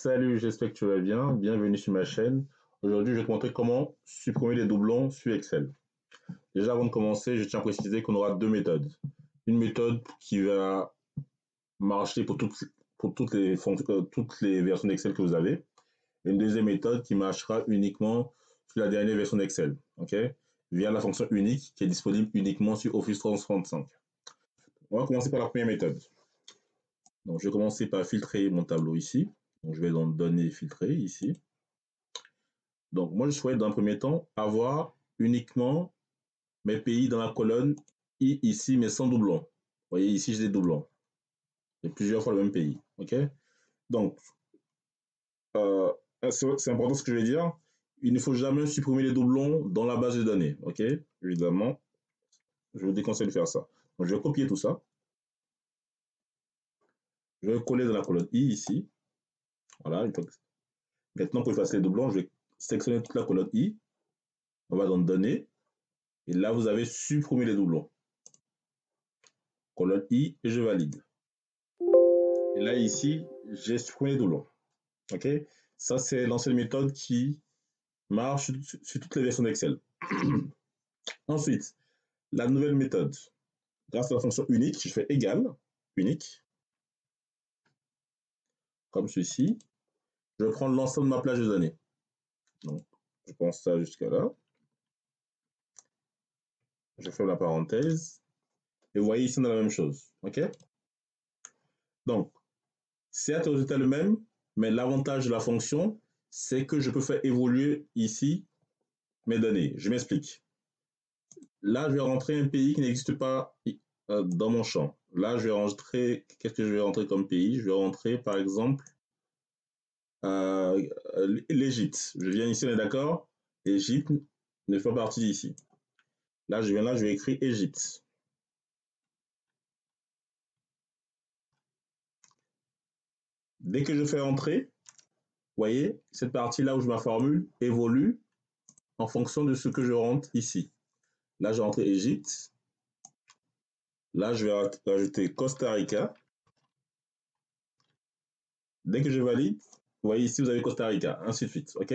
Salut, j'espère que tu vas bien. Bienvenue sur ma chaîne. Aujourd'hui, je vais te montrer comment supprimer les doublons sur Excel. Déjà, avant de commencer, je tiens à préciser qu'on aura deux méthodes. Une méthode qui va marcher pour toutes les versions d'Excel que vous avez. Et une deuxième méthode qui marchera uniquement sur la dernière version d'Excel. OK? Via la fonction unique qui est disponible uniquement sur Office 365. On va commencer par la première méthode. Donc, je vais commencer par filtrer mon tableau ici. Donc, je vais donc donner filtrer ici. Donc, moi, je souhaite dans un premier temps avoir uniquement mes pays dans la colonne I ici, mais sans doublon. Vous voyez, ici, j'ai des doublons. J'ai plusieurs fois le même pays. OK? Donc, euh, c'est important ce que je vais dire. Il ne faut jamais supprimer les doublons dans la base de données. OK? Évidemment, je vous déconseille de faire ça. Donc, je vais copier tout ça. Je vais coller dans la colonne I ici. Voilà. Maintenant, pour effacer les doublons, je vais sélectionner toute la colonne I. On va dans Données. Et là, vous avez supprimé les doublons. Colonne I et je valide. Et là, ici, j'ai supprimé les doublons. OK? Ça, c'est l'ancienne méthode qui marche sur toutes les versions d'Excel. Ensuite, la nouvelle méthode. Grâce à la fonction unique, je fais égal, unique, comme ceci. Je vais prendre l'ensemble de ma plage de données. Donc, je pense ça jusqu'à là. Je ferme la parenthèse. Et vous voyez ici, on a la même chose. OK? Donc, certes, le résultat est le même, mais l'avantage de la fonction, c'est que je peux faire évoluer ici mes données. Je m'explique. Là, je vais rentrer un pays qui n'existe pas dans mon champ. Là, je vais rentrer, qu'est-ce que je vais rentrer comme pays? Je vais rentrer, par exemple, l'Égypte. Je viens ici, on est d'accord? L'Égypte ne fait pas partie d'ici. Là, je viens là, je vais écrire Égypte. Dès que je fais entrer, vous voyez, cette partie-là où je ma formule évolue en fonction de ce que je rentre ici. Là, je rentre Égypte. Là, je vais rajouter Costa Rica. Dès que je valide, vous voyez ici, vous avez Costa Rica, ainsi de suite. OK?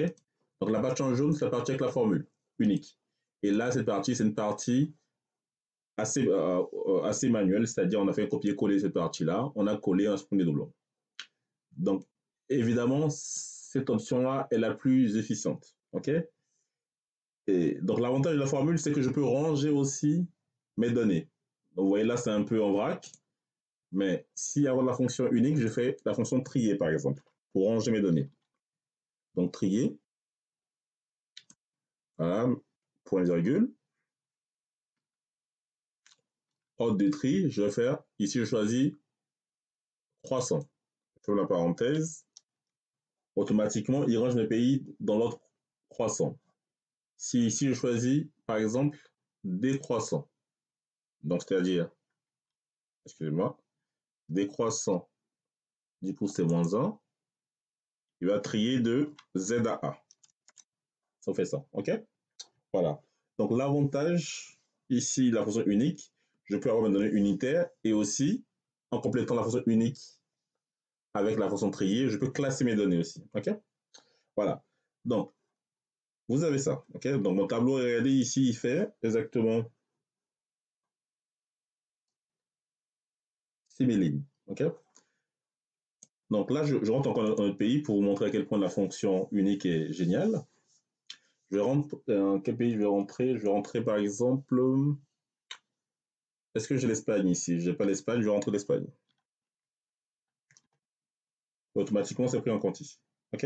Donc, la partie en jaune, c'est la partie avec la formule unique. Et là, cette partie, c'est une partie assez manuelle, c'est-à-dire on a fait un copier-coller cette partie-là, on a collé un supprimé des doublons. Donc, évidemment, cette option-là est la plus efficiente. OK? Et donc, l'avantage de la formule, c'est que je peux ranger aussi mes données. Donc, vous voyez là, c'est un peu en vrac. Mais si avant la fonction unique, je fais la fonction trier, par exemple, pour ranger mes données. Donc, trier. Voilà, point virgule. Ordre de tri, je vais faire, ici je choisis croissant. Je ferme la parenthèse. Automatiquement, il range mes pays dans l'ordre croissant. Si ici je choisis, par exemple, décroissant, donc c'est-à-dire, excusez-moi, décroissant, du coup c'est -1, il va trier de Z à A. Ça fait ça, ok? Voilà. Donc l'avantage, ici, la fonction unique, je peux avoir mes données unitaires et aussi, en complétant la fonction unique avec la fonction trier, je peux classer mes données aussi, ok? Voilà. Donc, vous avez ça, ok? Donc mon tableau, regardez ici, il fait exactement 6000 lignes, ok? Donc là, je rentre encore dans notre pays pour vous montrer à quel point la fonction unique est géniale. Je rentre, quel pays je vais rentrer? Je vais rentrer par exemple, est-ce que j'ai l'Espagne ici? Je n'ai pas l'Espagne, je vais rentrer l'Espagne. Automatiquement, c'est pris en compte ici. Ok?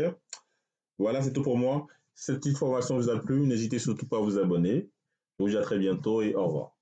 Voilà, c'est tout pour moi. Si cette petite formation vous a plu, n'hésitez surtout pas à vous abonner. Je vous dis à très bientôt et au revoir.